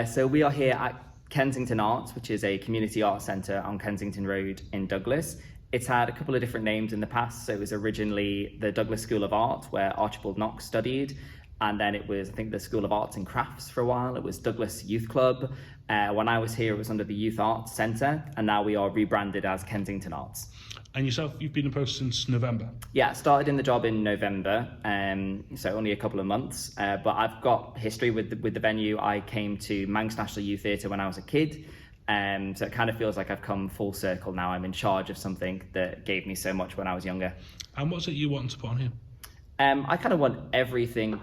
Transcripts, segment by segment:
So we are here at Kensington Arts, which is a community arts centre on Kensington Road in Douglas. It's had a couple of different names in the past. So it was originally the Douglas School of Art, where Archibald Knox studied. And then it was, I think, the School of Arts and Crafts for a while. It was Douglas Youth Club. When I was here, it was under the Youth Arts Centre. And now we are rebranded as Kensington Arts. And yourself, you've been in post since November? Yeah, started in the job in November, so only a couple of months. But I've got history with the venue. I came to Manx National Youth Theatre when I was a kid. So it kind of feels like I've come full circle now. I'm in charge of something that gave me so much when I was younger. And what's it you want to put on here? I kind of want everything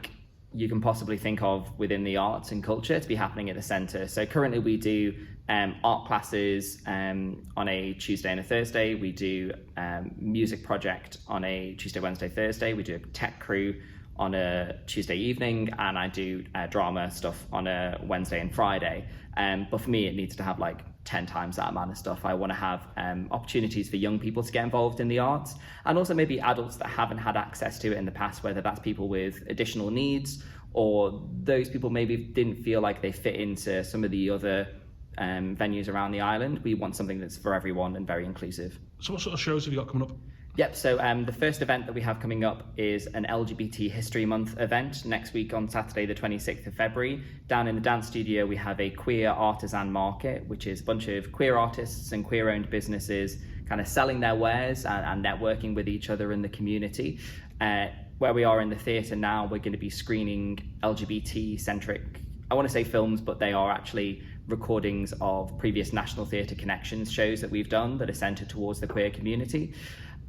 you can possibly think of within the arts and culture to be happening at the centre. So currently we do art classes on a Tuesday and a Thursday. We do music project on a Tuesday, Wednesday, Thursday. We do a tech crew on a Tuesday evening, and I do drama stuff on a Wednesday and Friday. But for me, it needs to have like 10 times that amount of stuff. I want to have opportunities for young people to get involved in the arts, and also maybe adults that haven't had access to it in the past, whether that's people with additional needs or those people maybe didn't feel like they fit into some of the other venues around the island. We want something that's for everyone and very inclusive. So what sort of shows have you got coming up? Yep, so the first event that we have coming up is an LGBT History Month event next week on Saturday the 26th of February. Down in the dance studio we have a queer artisan market, which is a bunch of queer artists and queer owned businesses kind of selling their wares and networking with each other in the community. Where we are in the theatre now, we're going to be screening LGBT centric, I want to say films, but they are actually recordings of previous National Theatre Connections shows that we've done that are centred towards the queer community.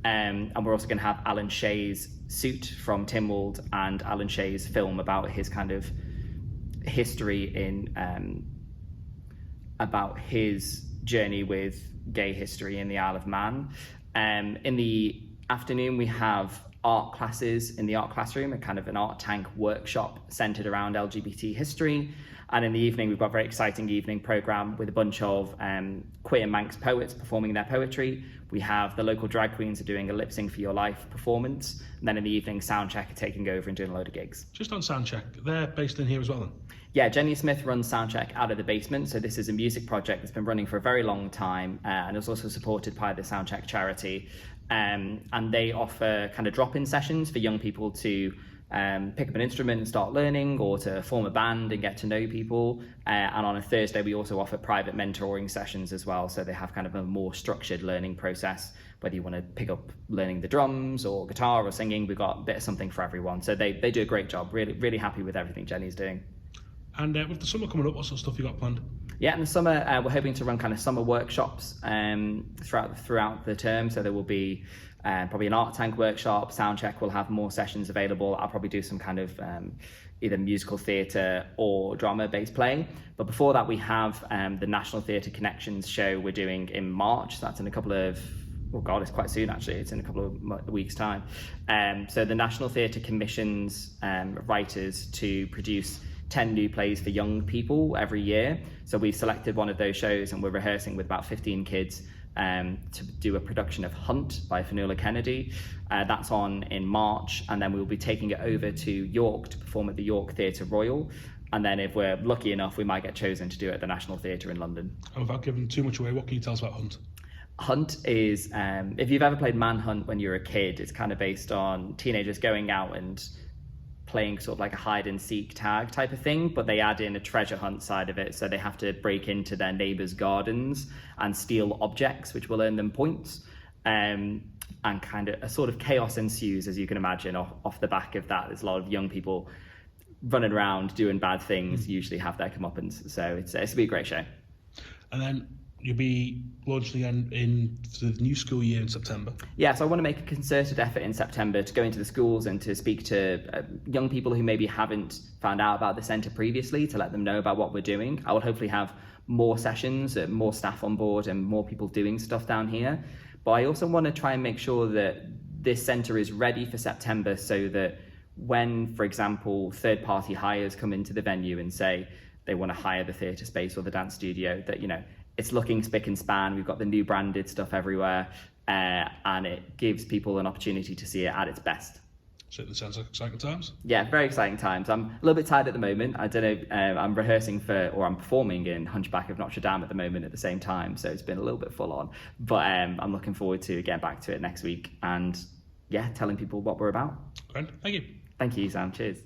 And we're also going to have Alan Shea's Suit from Tynwald and Alan Shea's film about his kind of history in, about his journey with gay history in the Isle of Man. In the afternoon, we have art classes in the art classroom, a kind of an art tank workshop centred around LGBT history. And in the evening, we've got a very exciting evening programme with a bunch of queer Manx poets performing their poetry. We have the local drag queens are doing a Lip Sync for Your Life performance. And then in the evening, Soundcheck are taking over and doing a load of gigs. Just on Soundcheck, they're based in here as well then? Yeah, Jenny Smith runs Soundcheck out of the basement. So this is a music project that's been running for a very long time and is also supported by the Soundcheck charity. And they offer kind of drop-in sessions for young people to pick up an instrument and start learning, or to form a band and get to know people. And on a Thursday, we also offer private mentoring sessions as well. So they have kind of a more structured learning process, whether you want to pick up learning the drums or guitar or singing. We've got a bit of something for everyone. So they do a great job. Really, really happy with everything Jenny's doing. And with the summer coming up, what sort of stuff you got planned? Yeah, in the summer, we're hoping to run kind of summer workshops throughout the term. So there will be probably an art tank workshop. Soundcheck will have more sessions available. I'll probably do some kind of either musical theatre or drama-based play. But before that, we have the National Theatre Connections show we're doing in March. That's in a couple of, oh God, it's quite soon actually. It's in a couple of weeks' time. So the National Theatre commissions writers to produce 10 new plays for young people every year. So we've selected one of those shows and we're rehearsing with about 15 kids to do a production of Hunt by Fionnuala Kennedy. That's on in March, and then we'll be taking it over to York to perform at the York Theatre Royal. And then if we're lucky enough, we might get chosen to do it at the National Theatre in London. And without giving too much away, what can you tell us about Hunt? Hunt is, if you've ever played Manhunt when you're a kid, it's kind of based on teenagers going out and playing sort of like a hide and seek tag type of thing, but they add in a treasure hunt side of it. So they have to break into their neighbours' gardens and steal objects, which will earn them points. And kind of a sort of chaos ensues, as you can imagine, off the back of that. There's a lot of young people running around doing bad things, usually have their comeuppance. So it's going to be a great show. And then you'll be launching again in the new school year in September. Yeah, so I want to make a concerted effort in September to go into the schools and to speak to young people who maybe haven't found out about the centre previously, to let them know about what we're doing. I will hopefully have more sessions, more staff on board and more people doing stuff down here. But I also want to try and make sure that this centre is ready for September, so that when, for example, third-party hires come into the venue and say they want to hire the theatre space or the dance studio, that, you know, it's looking spick and span. We've got the new branded stuff everywhere, and it gives people an opportunity to see it at its best. Certainly sounds like exciting times. Yeah, very exciting times. I'm a little bit tired at the moment. I don't know, I'm rehearsing I'm performing in Hunchback of Notre Dame at the moment at the same time, so it's been a little bit full on. But I'm looking forward to getting back to it next week and, yeah, telling people what we're about. Great, thank you. Thank you, Sam. Cheers.